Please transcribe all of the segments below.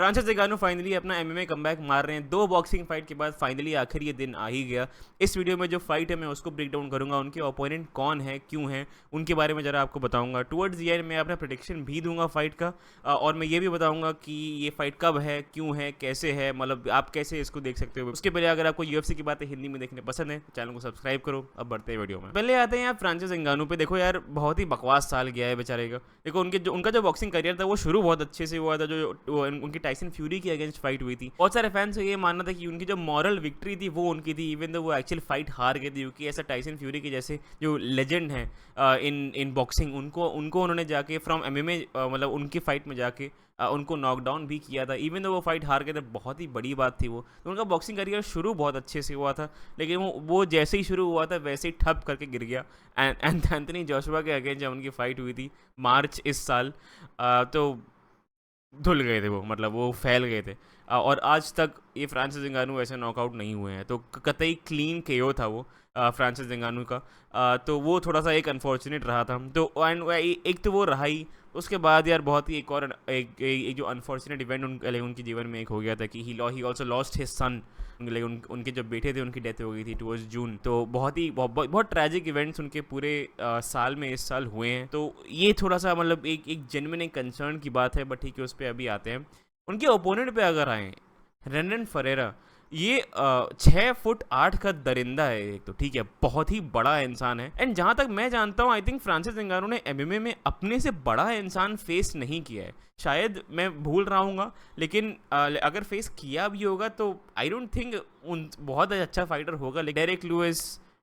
Francis नगानो finally अपना MMA comeback मार रहे हैं 2 बॉक्सिंग फाइट के बाद। फाइनली आखिर ये दिन आ ही गया। इस वीडियो में जो फाइट है मैं उसको ब्रेक डाउन करूंगा, उनके ओपोनेंट कौन है, क्यों है, उनके बारे में ज़रा आपको बताऊंगा। टुवर्ड्स द एंड मैं अपना प्रेडिक्शन भी दूंगा फाइट का, और मैं ये भी बताऊंगा कि ये फाइट कब है, क्यों है, कैसे है, मतलब आप कैसे इसको देख सकते हो। उसके पहले अगर आपको यूएफसी की बातें हिंदी में देखने पसंद है तो चैनल को सब्सक्राइब करो। अब बढ़ते हैं वीडियो में। पहले आते हैं यार फ्रांसिस नगानो पे। देखो यार बहुत ही बकवास साल गया है बेचारे का। देखो उनका जो बॉक्सिंग करियर था वो शुरू बहुत अच्छे से हुआ था, जो उनकी टाइसन फ्यूरी की अगेंस्ट फाइट हुई थी। बहुत सारे फैंस को ये मानना था कि उनकी जो मॉरल विक्ट्री थी वो उनकी थी, इवन दो वो एक्चुअल फाइट हार गए थे, क्योंकि ऐसा टाइसन फ्यूरी के जैसे जो लेजेंड है इन बॉक्सिंग, उनको उन्होंने जाके फ्रॉम एमएमए मतलब उनकी फाइट में जाके उनको नॉकडाउन भी किया था। इवन दो वो फाइट हार गए थे, बहुत ही बड़ी बात थी वो। तो उनका बॉक्सिंग करियर शुरू बहुत अच्छे से हुआ था, लेकिन वो जैसे ही शुरू हुआ था वैसे ही ठप करके गिर गया। एंड एंथनी जोशुआ के अगेंस्ट जब उनकी फाइट हुई थी मार्च इस साल, तो धुल गए थे वो, मतलब वो फैल गए थे। और आज तक ये फ्रांसिस नगानो ऐसे नॉकआउट नहीं हुए हैं, तो कतई क्लीन केओ था वो फ्रांसिस नगानो का। तो वो थोड़ा सा एक अनफॉर्चुनेट रहा था। तो एंड एक तो वो रहा ही, उसके बाद यार बहुत ही एक और एक जो अनफॉर्चुनेट इवेंट उनके जीवन में एक हो गया था कि he also lost his son. उनके जो बेटे थे उनकी डेथ हो गई थी टुवर्ड्स जून। तो बहुत ट्रैजिक इवेंट्स उनके पूरे साल में इस साल हुए हैं। तो ये थोड़ा सा मतलब एक जेन्युइन एक कंसर्न की बात है, बट ठीक है उस पर अभी आते हैं। उनके ओपोनेंट पे अगर आए, रेनन फरेरा, ये 6 फुट 8 का दरिंदा है एक तो, ठीक है, बहुत ही बड़ा इंसान है। एंड जहाँ तक मैं जानता हूँ आई थिंक फ्रांसिस नगानो ने एमएमए में अपने से बड़ा इंसान फेस नहीं किया है। शायद मैं भूल रहा हूँ, लेकिन अगर फेस किया भी होगा तो आई डोंट थिंक उन बहुत अच्छा फाइटर होगा। Derek Lewis,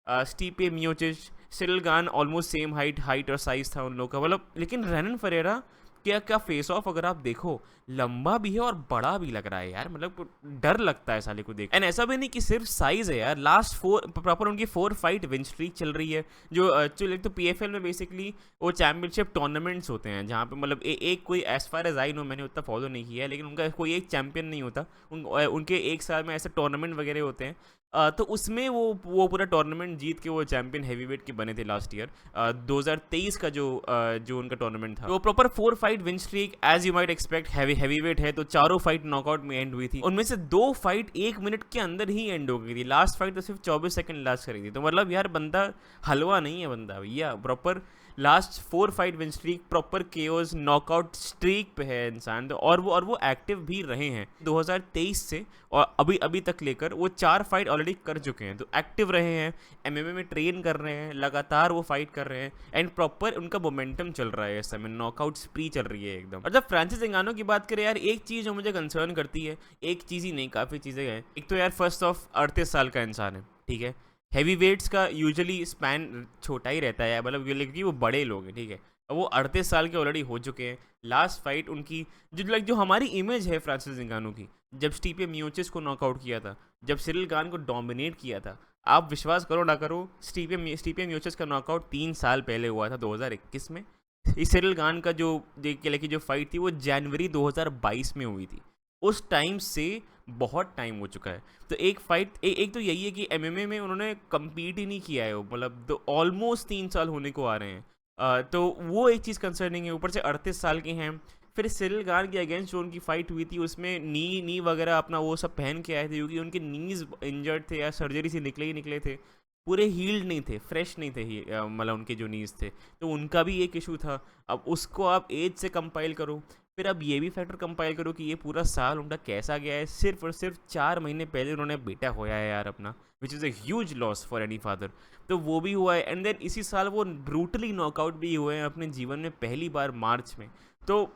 Stipe Miocic, Ciryl Gane almost same height और साइज था उन लोग का, मतलब। लेकिन रेनन फरेरा क्या फेस ऑफ अगर आप देखो, लंबा भी है और बड़ा भी लग रहा है यार, मतलब डर लगता है साले को देख। एंड ऐसा भी नहीं कि सिर्फ साइज है यार, लास्ट 4 प्रॉपर उनकी 4 फाइट विन स्ट्रीक चल रही है। जो एक तो पीएफएल में बेसिकली वो चैंपियनशिप टूर्नामेंट्स होते हैं जहाँ पे मतलब एक कोई as far as I know, मैंने उतना फॉलो नहीं किया है, लेकिन उनका कोई एक चैंपियन नहीं होता। उनके एक साल में ऐसे टूर्नामेंट वगैरह होते हैं। तो उसमें वो पूरा टूर्नामेंट जीत के वो चैंपियन हैवीवेट के बने थे लास्ट ईयर। 2023 का जो उनका टूर्नामेंट था, वो proper 4 fight win streak as you might expect heavyweight है। तो चारों फाइट नॉकआउट में एंड हुई थी, उनमें से 2 फाइट 1 मिनट के अंदर ही एंड हो गई थी। लास्ट फाइट तो सिर्फ 24 सेकंड लास्ट करी थी। तो मतलब यार बंदा हलवा नहीं है, बंदा भैया proper last 4 fight win streak, proper chaos knockout streak पे है इंसान। तो और वो एक्टिव भी रहे हैं 2023 से, और अभी तक लेकर वो 4 फाइट ऑलरेडी कर चुके हैं। तो एक्टिव रहे हैं, एमएमए में ट्रेन कर रहे हैं, लगातार वो फाइट कर रहे हैं, एंड प्रॉपर उनका मोमेंटम चल रहा है इस समय, नॉकआउट स्प्री चल रही है एकदम। और जब फ्रांसिस नगानो की बात करें यार, एक चीज़ जो मुझे कंसर्न करती है, एक चीज़ ही नहीं काफ़ी चीज़ें हैं। एक तो यार फर्स्ट ऑफ 38 साल का इंसान है, ठीक है। हैवी वेट्स का यूजुअली स्पैन छोटा ही रहता है, मतलब क्योंकि वो बड़े लोग हैं, ठीक है। वो 38 साल के ऑलरेडी हो चुके हैं। लास्ट फाइट उनकी जो हमारी इमेज है फ्रांसिस नगानो की, जब स्टीपे मियोचिस को नॉकआउट किया था, जब सिरिल गान को डोमिनेट किया था, आप विश्वास करो ना करो, स्टीपे मियोचिस का नॉकआउट 3 साल पहले हुआ था 2021 में। इस सिरिल गान का जो फाइट थी वो जनवरी 2022 में हुई थी। उस टाइम से बहुत टाइम हो चुका है। तो एक फाइट एक तो यही है कि एमएमए में उन्होंने कम्पीट ही नहीं किया है, मतलब ऑलमोस्ट 3 साल होने को आ रहे हैं। तो वो एक चीज़ कंसर्निंग है। ऊपर से 38 साल के हैं। फिर सिरिल गान के अगेंस्ट जो उनकी फाइट हुई थी उसमें नी वगैरह अपना वो सब पहन के आए थे, क्योंकि उनके नीज इंजर्ड थे या सर्जरी से निकले थे, पूरे हील्ड नहीं थे, फ्रेश नहीं थे मतलब उनके जो नीज थे। तो उनका भी एक इशू था। अब उसको आप एज से कंपाइल करो, फिर अब ये भी फैक्टर कंपाइल करो कि ये पूरा साल उनका कैसा गया है। सिर्फ और सिर्फ 4 महीने पहले उन्होंने बेटा होया है यार अपना, which is a huge loss for any father. तो वो भी हुआ है, एंड देन इसी साल वो ब्रूटली नॉकआउट भी हुए हैं अपने जीवन में पहली बार मार्च में। तो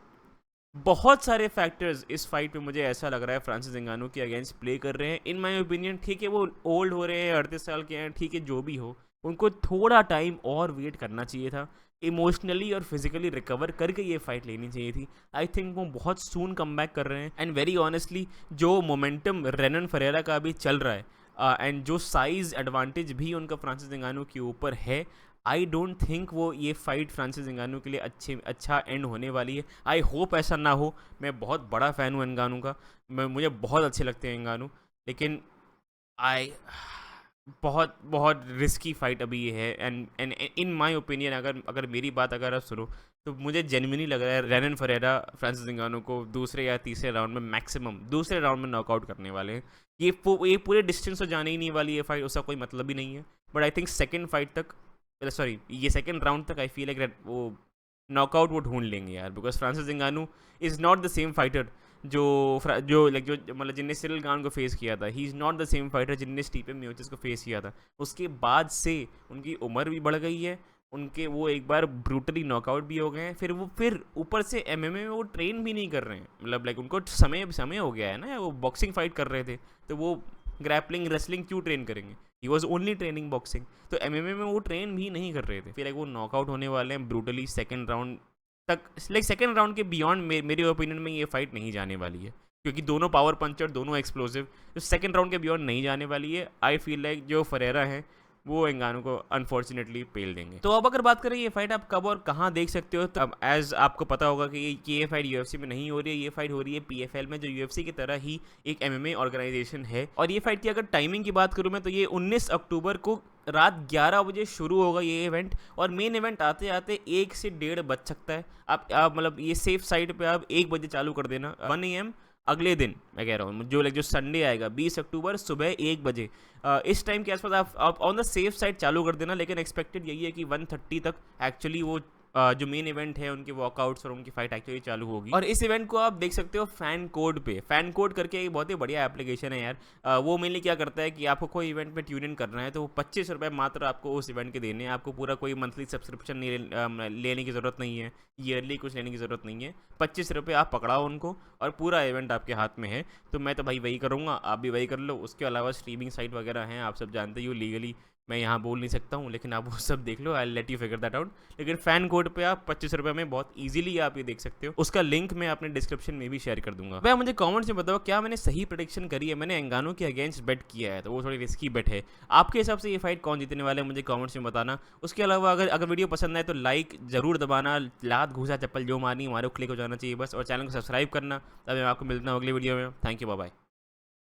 बहुत सारे फैक्टर्स इस फाइट में मुझे ऐसा लग रहा है फ्रांसिस नगानो के अगेंस्ट प्ले कर रहे हैं इन माय ओपिनियन। ठीक है वो ओल्ड हो रहे हैं, 38 साल के हैं, ठीक है, जो भी हो, उनको थोड़ा टाइम और वेट करना चाहिए था। इमोशनली और फिजिकली रिकवर करके ये फाइट लेनी चाहिए थी। आई थिंक वो बहुत सून कम बैक कर रहे हैं। एंड वेरी ऑनेस्टली जो मोमेंटम रेनन फरेरा का अभी चल रहा है, एंड जो साइज एडवांटेज भी उनका फ्रांसिस नगानो के ऊपर है, आई डोंट थिंक वो ये फाइट फ्रांसिस नगानो के लिए अच्छा एंड होने वाली है। आई होप ऐसा ना हो। मैं बहुत बड़ा फ़ैन हूँ नगानो का, मुझे बहुत अच्छे लगते हैं नगानो, लेकिन आई बहुत बहुत रिस्की फाइट अभी ये है। एंड इन माय ओपिनियन, अगर मेरी बात अगर आप सुनो, तो मुझे जेन्युइनली लग रहा है रेनन फरेरा फ्रांसिस नगानो को दूसरे या तीसरे राउंड में, मैक्सिमम दूसरे राउंड में नॉकआउट करने वाले हैं। ये पूरे डिस्टेंस तो जाने ही नहीं वाली ये फाइट, उसका कोई मतलब ही नहीं है। But I think second fight तक, सॉरी ये सेकेंड राउंड तक आई फील लाइक वो नॉकआउट वो ढूंढ लेंगे यार, because Francis Ngannou is not the same fighter जो मतलब जिनने सिरिल गान को फेस किया था। He is not the same fighter जिनने स्टीफन मियोचिस को फेस किया था। उसके बाद से उनकी उम्र भी बढ़ गई है, उनके वो एक बार ब्रूटली नॉकआउट भी हो गए हैं, फिर ऊपर से एमएमए में वो ट्रेन भी नहीं कर रहे हैं। मतलब लाइक उनको समय हो गया है ना, वो बॉक्सिंग फाइट कर रहे थे, तो वो ग्रैपलिंग रेसलिंग क्यों ट्रेन करेंगे? He was only training boxing. तो एमएमए में वो ट्रेन भी नहीं कर रहे थे। फिर लाइक वो नॉकआउट होने वाले हैं ब्रूटली सेकेंड राउंड तक। लाइक सेकेंड राउंड के बियॉन्ड मेरे ओपिनियन में ये फाइट नहीं जाने वाली है, क्योंकि दोनों पावर पंचर, दोनों एक्सप्लोसिव, तो सेकेंड राउंड के बियॉन्ड नहीं जाने वाली है। आई फील लाइक जो फरेरा है वो एंगानो को अनफॉर्चुनेटली पेल देंगे। तो अब अगर बात करें ये फाइट आप कब और कहाँ देख सकते हो, तो अब एज आपको पता होगा कि ये फाइट यूएफसी में नहीं हो रही है, ये फाइट हो रही है पीएफएल में, जो यूएफसी की तरह ही एक एमएमए ऑर्गेनाइजेशन है। और ये फाइट की अगर टाइमिंग की बात करूँ मैं, तो ये 19 अक्टूबर को रात 11 बजे शुरू होगा ये इवेंट, और मेन इवेंट आते आते 1 से 1:30 बज सकता है। आप मतलब ये सेफ साइड पे आप 1 बजे चालू कर देना, 1 AM अगले दिन मैं कह रहा हूँ, जो संडे आएगा 20 अक्टूबर सुबह 1 बजे, इस टाइम के आसपास आप ऑन द सेफ साइड चालू कर देना। लेकिन एक्सपेक्टेड यही है कि 1:30 तक एक्चुअली वो जो मेन इवेंट है उनके वॉकआउट्स और उनकी फाइट एक्चुअली चालू होगी। और इस इवेंट को आप देख सकते हो फैन कोड पे। फैन कोड करके एक बहुत ही बढ़िया एप्लीकेशन है यार। वो मेनली क्या करता है कि आपको कोई इवेंट में ट्यून इन करना है तो 25 रुपये मात्र आपको उस इवेंट के देने हैं। आपको पूरा कोई मंथली सब्सक्रिप्शन लेने की ज़रूरत नहीं है, ईयरली कुछ लेने की ज़रूरत नहीं है। 25 रुपये आप पकड़ाओ उनको और पूरा इवेंट आपके हाथ में है। तो मैं तो भाई वही करूँगा, आप भी वही कर लो। उसके अलावा स्ट्रीमिंग साइट वगैरह हैं, आप सब जानते ही हो, लीगली मैं यहाँ बोल नहीं सकता हूँ, लेकिन आप वो सब देख लो, I let you figure that out. लेकिन फैन कोड पे आप 25 रुपये में बहुत इजीली आप ये देख सकते हो। उसका लिंक मैं अपने डिस्क्रिप्शन में भी शेयर कर दूंगा। भाई मुझे कमेंट्स में बताओ क्या मैंने सही प्रेडिक्शन करी है? मैंने एंगानो के अगेंस्ट बेट किया है, तो वो थोड़ी रिस्की बेट है। आपके हिसाब से ये फाइट कौन जीतने वाले हैं मुझे कमेंट्स में बताना। उसके अलावा अगर वीडियो पसंद आए तो लाइक जरूर दबाना, लात घूसा चप्पल जो मारनी हमारे को क्लिक हो जाना चाहिए बस, और चैनल को सब्सक्राइब करना। तब मैं आपको मिलता हूँ अगली वीडियो में। Thank you, bye bye.